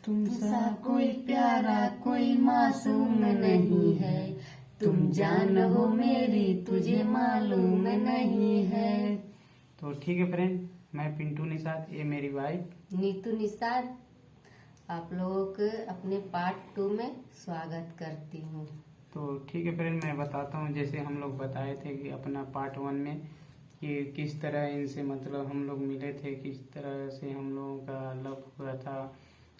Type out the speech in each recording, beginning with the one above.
तुमसा कोई प्यारा कोई मासूम नहीं है, तुम जान हो मेरी तुझे मालूम नहीं है। तो ठीक है फ्रेंड, मैं पिंटू निषाद, ये मेरी वाइफ नीतू निषाद, आप लोगों को अपने पार्ट 2 में स्वागत करती हूँ। तो ठीक है फ्रेंड, मैं बताता हूँ। जैसे हम लोग बताए थे कि अपना पार्ट 1 में कि किस तरह इनसे मतलब हम लोग मिले थे, किस तरह से हम लोगों का लव हुआ था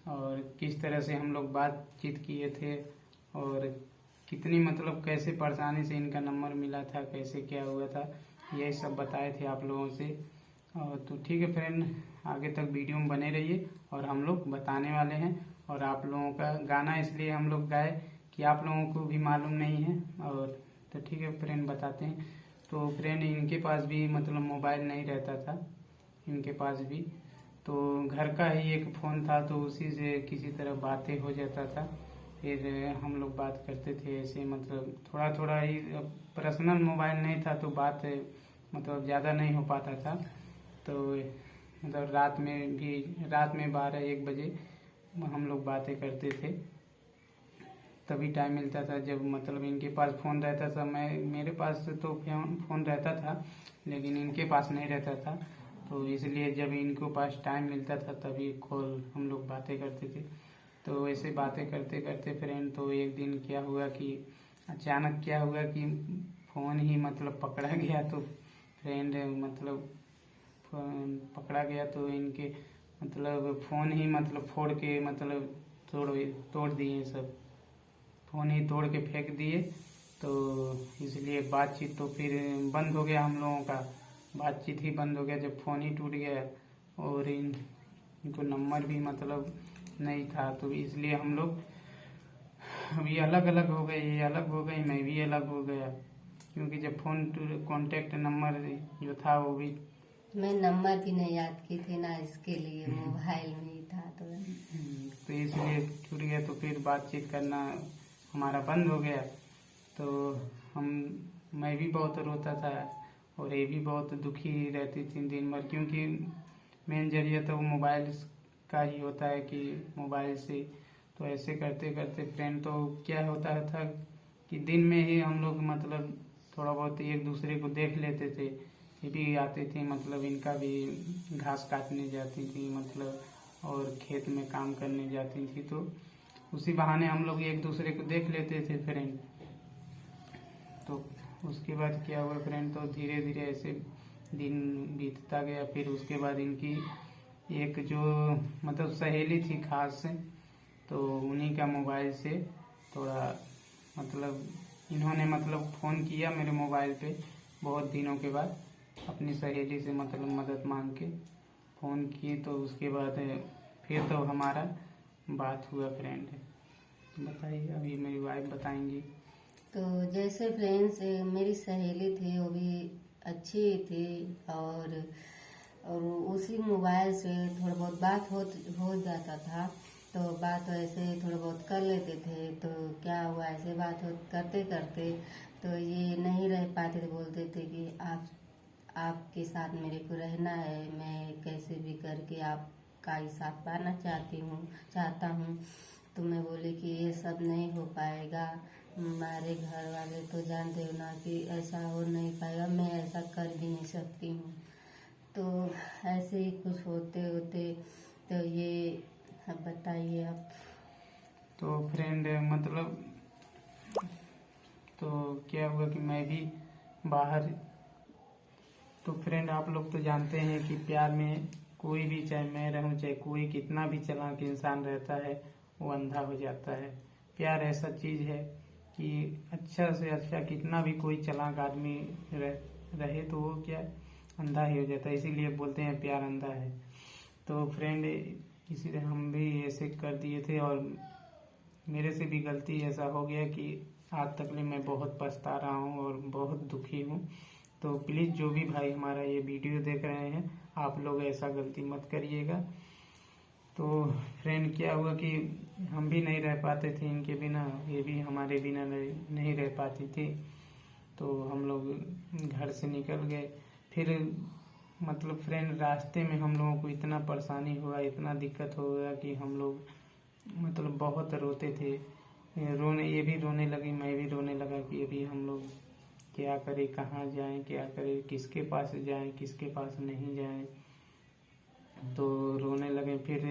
और किस तरह से हम लोग बातचीत किए थे और कितनी मतलब कैसे परेशानी से इनका नंबर मिला था, कैसे क्या हुआ था, यही सब बताए थे आप लोगों से। और तो ठीक है फ्रेंड, आगे तक वीडियो में बने रहिए और हम लोग बताने वाले हैं। और आप लोगों का गाना इसलिए हम लोग गाए कि आप लोगों को भी मालूम नहीं है। और तो ठीक है फ्रेंड, बताते हैं। तो फ्रेंड, इनके पास भी मतलब मोबाइल नहीं रहता था, इनके पास भी तो घर का ही एक फ़ोन था, तो उसी से किसी तरह बातें हो जाता था। फिर हम लोग बात करते थे ऐसे, मतलब थोड़ा थोड़ा ही, पर्सनल मोबाइल नहीं था तो बात मतलब ज़्यादा नहीं हो पाता था। तो मतलब रात में 12-1 बजे हम लोग बातें करते थे, तभी टाइम मिलता था जब मतलब इनके पास फ़ोन रहता था। मेरे पास तो फ़ोन रहता था लेकिन इनके पास नहीं रहता था, तो इसलिए जब इनको पास टाइम मिलता था तभी कॉल हम लोग बातें करते थे। तो ऐसे बातें करते करते फ्रेंड, तो एक दिन क्या हुआ कि अचानक क्या हुआ कि फ़ोन ही मतलब पकड़ा गया। तो फ्रेंड मतलब फ़ोन पकड़ा गया तो इनके मतलब फ़ोन ही मतलब फोड़ के मतलब तोड़ दिए सब, फ़ोन ही तोड़ के फेंक दिए। तो इसलिए बातचीत तो फिर बंद हो गया, हम लोगों का बातचीत ही बंद हो गया जब फ़ोन ही टूट गया। और इनको नंबर भी मतलब नहीं था, तो इसलिए हम लोग अभी अलग अलग हो गए, ये अलग हो गई, मैं भी अलग हो गया। क्योंकि जब फ़ोन कांटेक्ट नंबर जो था वो भी, मैं नंबर भी नहीं याद की थी ना, इसके लिए मोबाइल में ही था तो इसलिए छूट गया। तो फिर बातचीत करना हमारा बंद हो गया। तो मैं भी बहुत रोता था और ये भी बहुत दुखी रहती थी दिन भर, क्योंकि मेन जरिया तो मोबाइल का ही होता है कि मोबाइल से। तो ऐसे करते करते फ्रेंड, तो क्या होता था कि दिन में ही हम लोग मतलब थोड़ा बहुत एक दूसरे को देख लेते थे। ये भी आते थे, मतलब इनका भी घास काटने जाती थी मतलब, और खेत में काम करने जाती थी, तो उसी बहाने हम लोग एक दूसरे को देख लेते थे फ्रेंड। तो उसके बाद क्या हुआ फ्रेंड, तो धीरे धीरे ऐसे दिन बीतता गया। फिर उसके बाद इनकी एक जो मतलब सहेली थी खास से, तो उन्हीं का मोबाइल से थोड़ा मतलब इन्होंने मतलब फ़ोन किया मेरे मोबाइल पे बहुत दिनों के बाद, अपनी सहेली से मतलब मदद मांग के फ़ोन किए। तो उसके बाद फिर तो हमारा बात हुआ फ्रेंड। बताइए, अभी मेरी वाइफ बताएंगी। तो जैसे फ्रेंड्स, मेरी सहेली थी, वो भी अच्छी थी और उसी मोबाइल से थोड़ा बहुत बात हो जाता था। तो बात ऐसे थोड़ा बहुत कर लेते थे। तो क्या हुआ, ऐसे बात करते करते तो ये नहीं रह पाते थे, बोलते थे कि आपके साथ मेरे को रहना है, मैं कैसे भी करके आपका ही साथ पाना चाहता हूँ। तो मैं बोली कि ये सब नहीं हो पाएगा, हमारे घर वाले तो जानते हो ना कि ऐसा हो नहीं पाएगा, मैं ऐसा कर भी नहीं सकती हूँ। तो ऐसे ही कुछ होते होते तो ये, अब बताइए आप। तो फ्रेंड मतलब, तो क्या हुआ कि मैं भी बाहर, तो फ्रेंड आप लोग तो जानते हैं कि प्यार में कोई भी, चाहे मैं रहूं चाहे कोई कितना भी चालाक इंसान रहता है, वो अंधा हो जाता है। प्यार ऐसा चीज़ है कि अच्छा से अच्छा कितना भी कोई चालाक आदमी रहे तो वो क्या अंधा ही हो जाता है। इसीलिए बोलते हैं प्यार अंधा है। तो फ्रेंड, इसीलिए हम भी ऐसे कर दिए थे और मेरे से भी गलती ऐसा हो गया कि आज तक मैं बहुत पछता रहा हूँ और बहुत दुखी हूँ। तो प्लीज़ जो भी भाई हमारा ये वीडियो देख रहे हैं, आप लोग ऐसा गलती मत करिएगा। तो फ्रेंड क्या हुआ कि हम भी नहीं रह पाते थे इनके बिना, ये भी हमारे बिना नहीं रह पाती थी। तो हम लोग घर से निकल गए। फिर मतलब फ्रेंड, रास्ते में हम लोगों को इतना परेशानी हुआ, इतना दिक्कत हो गया कि हम लोग मतलब बहुत रोते थे, रोने, ये भी रोने लगी, मैं भी रोने लगा कि अभी हम लोग क्या करें, कहाँ जाएं, क्या करें, किसके पास जाएं, किसके पास नहीं जाएं। तो रोने लगे। फिर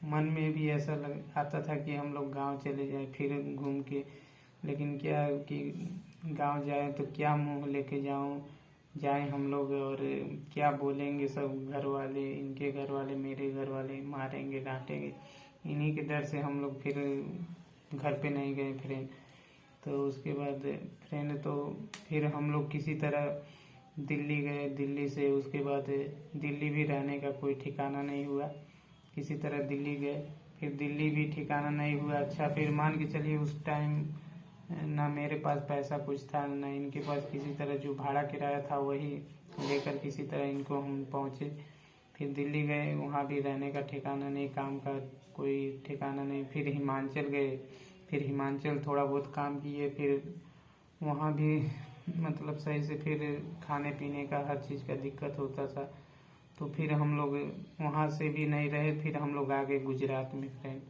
मन में भी ऐसा आता था कि हम लोग गांव चले जाएं फिर घूम के, लेकिन क्या कि गांव जाए तो क्या मुंह लेके जाएं हम लोग, और क्या बोलेंगे सब घर वाले, इनके घर वाले, मेरे घर वाले, मारेंगे, डांटेंगे। इन्हीं के डर से हम लोग फिर घर पे नहीं गए फ्रेंड। तो उसके बाद फ्रेंड तो फिर हम लोग किसी तरह दिल्ली गए। दिल्ली से उसके बाद दिल्ली भी रहने का कोई ठिकाना नहीं हुआ, किसी तरह दिल्ली गए। फिर दिल्ली भी ठिकाना नहीं हुआ। अच्छा, फिर मान के चलिए उस टाइम ना मेरे पास पैसा कुछ था, ना इनके पास। किसी तरह जो भाड़ा किराया था वही लेकर किसी तरह इनको हम पहुँचे। फिर दिल्ली गए, वहाँ भी रहने का ठिकाना नहीं, काम का कोई ठिकाना नहीं। फिर हिमाचल गए, फिर हिमाचल थोड़ा बहुत काम किए। फिर वहाँ भी मतलब सही से फिर खाने पीने का हर चीज़ का दिक्कत होता था। तो फिर हम लोग वहाँ से भी नहीं रहे। फिर हम लोग आ गए गुजरात में फ्रेंड।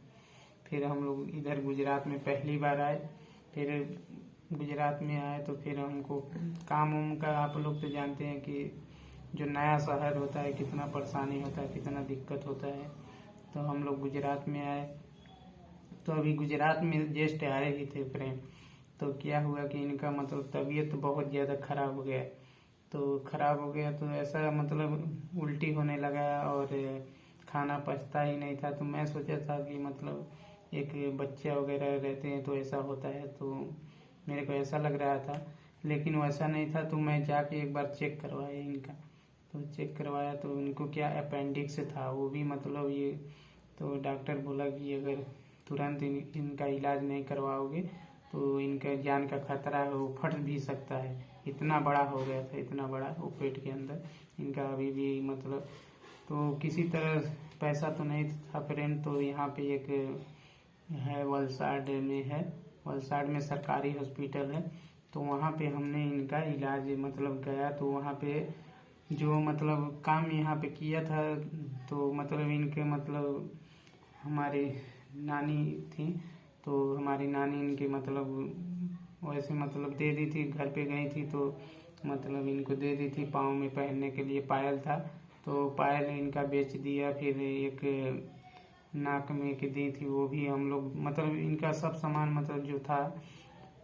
फिर हम लोग इधर गुजरात में पहली बार आए। फिर गुजरात में आए तो फिर हमको काम वाम का, आप लोग तो जानते हैं कि जो नया शहर होता है कितना परेशानी होता है, कितना दिक्कत होता है। तो हम लोग गुजरात में आए। तो अभी गुजरात में जस्ट आए ही थे फ्रेंड। तो क्या हुआ कि इनका मतलब तबीयत बहुत ज़्यादा ख़राब हो गया। तो ख़राब हो गया तो ऐसा मतलब उल्टी होने लगा और खाना पचता ही नहीं था। तो मैं सोचा था कि मतलब एक बच्चा वगैरह रहते हैं तो ऐसा होता है, तो मेरे को ऐसा लग रहा था, लेकिन वैसा नहीं था। तो मैं जाके एक बार चेक करवाया इनका। तो चेक करवाया तो इनको क्या अपेंडिक्स था, वो भी मतलब ये। तो डॉक्टर बोला कि अगर तुरंत इनका इलाज नहीं करवाओगे तो इनका जान का खतरा है, वो फट भी सकता है। इतना बड़ा हो गया था, इतना बड़ा वो पेट के अंदर इनका अभी भी मतलब। तो किसी तरह पैसा तो नहीं था फ्रेंड। तो यहाँ पे एक है, वलसाड में है, वलसाड में सरकारी हॉस्पिटल है। तो वहाँ पे हमने इनका इलाज मतलब गया। तो वहाँ पे जो मतलब काम यहाँ पे किया था, तो मतलब इनके मतलब हमारी नानी थी। तो हमारी नानी इनके मतलब वैसे मतलब दे दी थी, घर पे गई थी तो मतलब इनको दे दी थी। पाँव में पहनने के लिए पायल था, तो पायल इनका बेच दिया। फिर एक नाक में की दी थी, वो भी हम लोग मतलब इनका सब सामान मतलब जो था,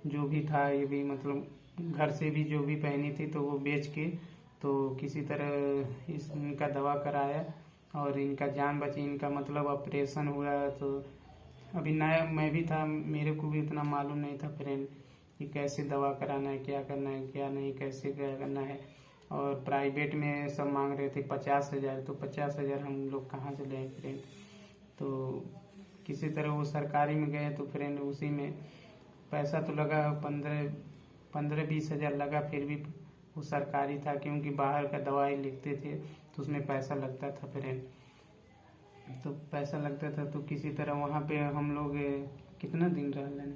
जो भी था, ये भी मतलब घर से भी जो भी पहनी थी तो वो बेच के तो किसी तरह इनका दवा कराया और इनका जान बची। इनका मतलब ऑपरेशन हुआ। तो अभी नया मैं भी था, मेरे को भी उतना मालूम नहीं था फ्रेंड कि कैसे दवा कराना है, क्या करना है, क्या नहीं, कैसे क्या करना है। और प्राइवेट में सब मांग रहे थे 50,000। तो 50,000 हम लोग कहाँ से लें फ्रेंड। तो किसी तरह वो सरकारी में गए तो फ्रेंड उसी में पैसा तो लगा 15-20 हज़ार लगा। फिर भी वो सरकारी था, क्योंकि बाहर का दवाई लिखते थे तो उसमें पैसा लगता था फ्रेंड। तो पैसा लगता था तो किसी तरह वहाँ पे हम लोग कितना दिन रह लें,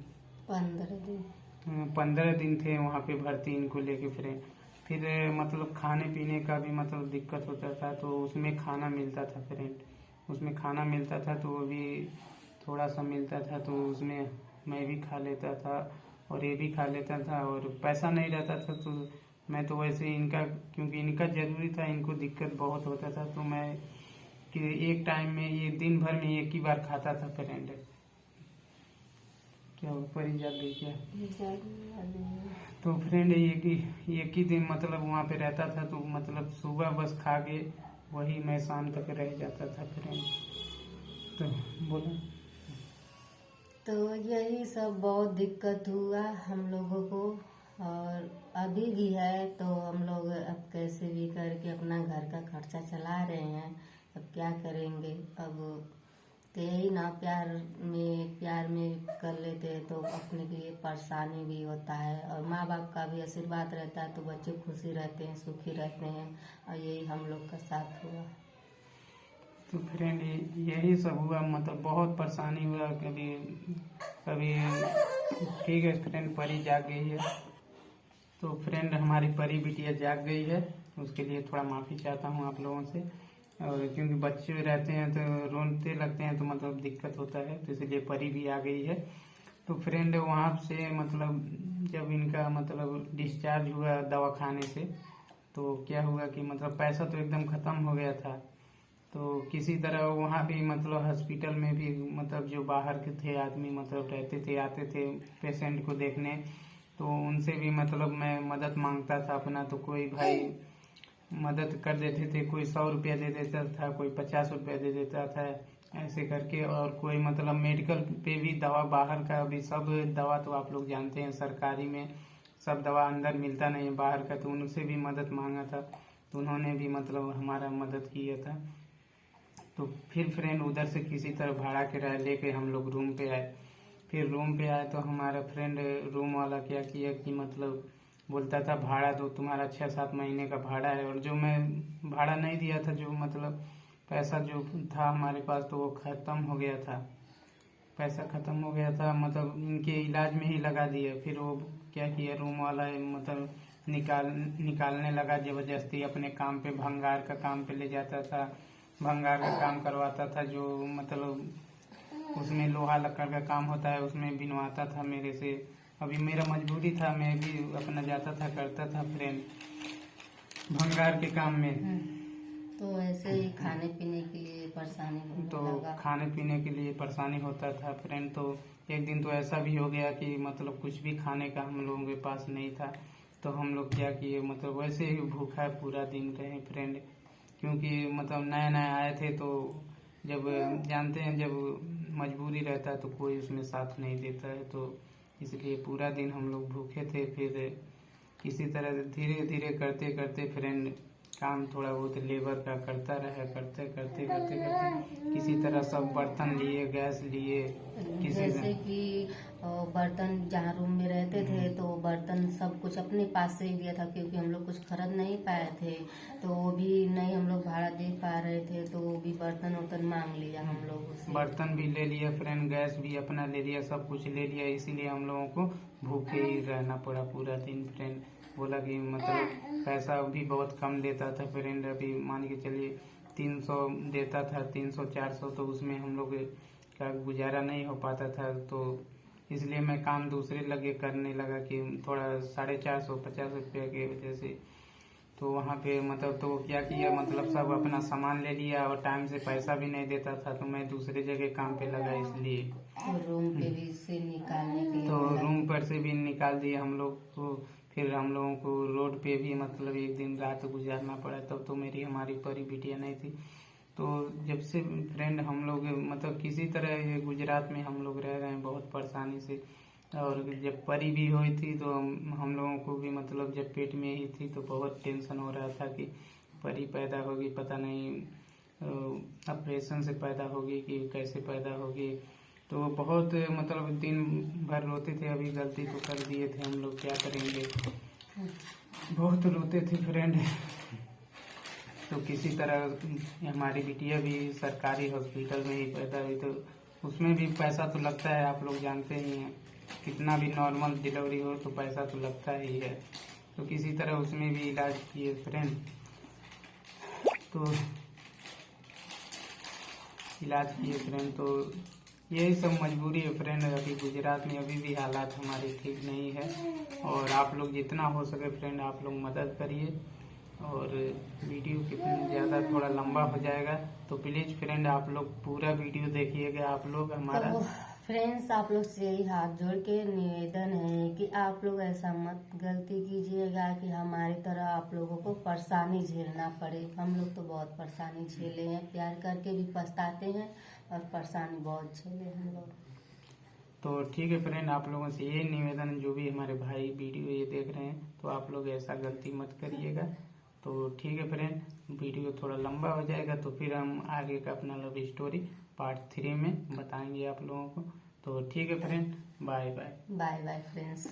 15 दिन थे वहाँ पे भर्ती इनको लेके फ्रेंड। फिर मतलब खाने पीने का भी मतलब दिक्कत होता था। तो उसमें खाना मिलता था फ्रेंड, उसमें खाना मिलता था तो वो भी थोड़ा सा मिलता था। तो उसमें मैं भी खा लेता था और ये भी खा लेता था, और पैसा नहीं रहता था तो मैं तो वैसे इनका, क्योंकि इनका ज़रूरी था, इनको दिक्कत बहुत होता था। तो मैं कि एक टाइम में ये दिन भर में एक ही बार खाता था फ्रेंड। क्या ऊपर ही जाग गई क्या? तो फ्रेंड एक ही दिन मतलब वहाँ पे रहता था। तो मतलब सुबह बस खा के वही मैं शाम तक रह जाता था फ्रेंड। तो बोलो। तो यही सब बहुत दिक्कत हुआ हम लोगों को, और अभी भी है। तो हम लोग अब कैसे भी करके अपना घर का खर्चा चला रहे हैं। अब क्या करेंगे। अब तो यही ना, प्यार में कर लेते हैं तो अपने के लिए परेशानी भी होता है, और माँ बाप का भी आशीर्वाद रहता है तो बच्चे खुशी रहते हैं, सुखी रहते हैं। और यही हम लोग का साथ हुआ। तो फ्रेंड यही सब हुआ, मतलब बहुत परेशानी हुआ। कभी कभी ठीक है फ्रेंड, परी जाग गई है। तो फ्रेंड हमारी परी बिटिया जाग गई है, उसके लिए थोड़ा माफ़ी चाहता हूँ आप लोगों से। और क्योंकि बच्चे रहते हैं तो रोते लगते हैं तो मतलब दिक्कत होता है, तो इसलिए परी भी आ गई है। तो फ्रेंड वहाँ से मतलब जब इनका मतलब डिस्चार्ज हुआ दवाखाने से, तो क्या हुआ कि मतलब पैसा तो एकदम ख़त्म हो गया था। तो किसी तरह वहाँ भी मतलब हॉस्पिटल में भी मतलब जो बाहर के थे आदमी मतलब रहते थे, आते थे पेशेंट को देखने, तो उनसे भी मतलब मैं मदद मांगता था अपना, तो कोई भाई मदद कर देते थे, कोई 100 रुपया दे देता था, कोई 50 रुपया दे देता था, ऐसे करके। और कोई मतलब मेडिकल पे भी दवा बाहर का भी सब दवा तो आप लोग जानते हैं सरकारी में सब दवा अंदर मिलता नहीं है बाहर का, तो उनसे भी मदद मांगा था, तो उन्होंने भी मतलब हमारा मदद किया था। तो फिर फ्रेंड उधर से किसी तरह भाड़ा किराया लेके हम लोग रूम पे आए। फिर रूम पे आए तो हमारा फ्रेंड रूम वाला क्या किया कि मतलब बोलता था भाड़ा दो, तुम्हारा 6-7 महीने का भाड़ा है। और जो मैं भाड़ा नहीं दिया था, जो मतलब पैसा जो था हमारे पास, तो वो ख़त्म हो गया था, पैसा ख़त्म हो गया था, मतलब इनके इलाज में ही लगा दिया। फिर वो क्या किया रूम वाला मतलब निकालने लगा ज़बरदस्ती अपने काम पे, भंगार का काम पे ले जाता था, भंगार का काम करवाता था, जो मतलब उसमें लोहा लक्कड़ का काम होता है उसमें बिनवाता था मेरे से। अभी मेरा मजबूरी था, मैं भी अपना जाता था करता था फ्रेंड भंगार के काम में। तो ऐसे ही खाने पीने के लिए परेशानी होने तो लगा। खाने पीने के लिए परेशानी होता था फ्रेंड। तो एक दिन तो ऐसा भी हो गया कि मतलब कुछ भी खाने का हम लोगों के पास नहीं था, तो हम लोग क्या किए मतलब वैसे ही भूखा पूरा दिन रहे फ्रेंड, क्योंकि मतलब नए नए आए थे। तो जब जानते हैं जब मजबूरी रहता है तो कोई उसमें साथ नहीं देता है, तो इसलिए पूरा दिन हम लोग भूखे थे। फिर किसी तरह धीरे धीरे करते करते फ्रेंड काम थोड़ा बहुत लेबर का करता रहे, करते करते करते करते किसी तरह सब बर्तन लिए, गैस लिए, किसी जैसे कि बर्तन जहाँ रूम में रहते थे तो बर्तन सब कुछ अपने पास से ही दिया था, क्योंकि हम लोग कुछ खरीद नहीं पाए थे, तो वो भी नहीं हम लोग भाड़ा दे पा रहे थे, तो वो भी बर्तन वर्तन मांग लिया हम लोग उससे। बर्तन भी ले लिया फ्रेंड, गैस भी अपना ले लिया, सब कुछ ले लिया, इसीलिए हम लोगों को भूखे ही रहना पड़ा पूरा दिन फ्रेंड। बोला कि मतलब पैसा भी बहुत कम देता था फ्रेंड, अभी मान के चलिए 300 देता था, 300-400, तो उसमें हम लोग का गुजारा नहीं हो पाता था। तो इसलिए मैं काम दूसरे लगे करने लगा कि थोड़ा 450 रुपया के वजह से। तो वहाँ पे मतलब तो क्या किया मतलब सब अपना सामान ले लिया और टाइम से पैसा भी नहीं देता था, तो मैं दूसरे जगह काम पे लगा इसलिए। तो रूम पे भी से निकालने के लिए तो बोला। रूम पर से भी निकाल दिए हम लोग को। फिर हम लोगों को रोड पे भी मतलब एक दिन रात गुजारना पड़ा, तब तो हमारी परी बिटिया नहीं थी। तो जब से फ्रेंड हम लोग मतलब किसी तरह ये गुजरात में हम लोग रह रहे हैं बहुत परेशानी से। और जब परी भी हुई थी तो हम लोगों को भी मतलब जब पेट में ही थी तो बहुत टेंशन हो रहा था कि परी पैदा होगी, पता नहीं ऑपरेशन से पैदा होगी कि कैसे पैदा होगी। तो बहुत मतलब दिन भर रोते थे, अभी गलती तो कर दिए थे हम लोग, क्या करेंगे, बहुत रोते थे फ्रेंड। तो किसी तरह हमारी बिटिया भी सरकारी हॉस्पिटल में ही पैदा हुई, तो उसमें भी पैसा तो लगता है, आप लोग जानते ही हैं, कितना भी नॉर्मल डिलीवरी हो तो पैसा तो लगता ही है। तो किसी तरह उसमें भी इलाज किए फ्रेंड, तो इलाज किए फ्रेंड। तो यही सब मजबूरी है फ्रेंड, अभी गुजरात में अभी भी हालात हमारे ठीक नहीं है। और आप लोग जितना हो सके फ्रेंड आप लोग मदद करिए। और वीडियो कितना ज़्यादा थोड़ा लंबा हो जाएगा तो प्लीज़ फ्रेंड आप लोग पूरा वीडियो देखिएगा। आप लोग हमारा तो फ्रेंड्स आप लोग से यही हाथ जोड़ के निवेदन है कि आप लोग ऐसा मत गलती कीजिएगा कि हमारी तरह आप लोगों को परेशानी झेलना पड़े। हम लोग तो बहुत परेशानी झेले हैं, प्यार करके भी पछताते हैं और परेशानी बहुत झेले हम लोग। तो ठीक है फ्रेंड, आप लोगों से ये निवेदन, जो भी हमारे भाई वीडियो ये देख रहे हैं तो आप लोग ऐसा गलती मत करिएगा। तो ठीक है फ्रेंड, वीडियो थोड़ा लंबा हो जाएगा तो फिर हम आगे का अपना लव स्टोरी पार्ट 3 में बताएंगे आप लोगों को। तो ठीक है friend, bye bye. Bye bye friends.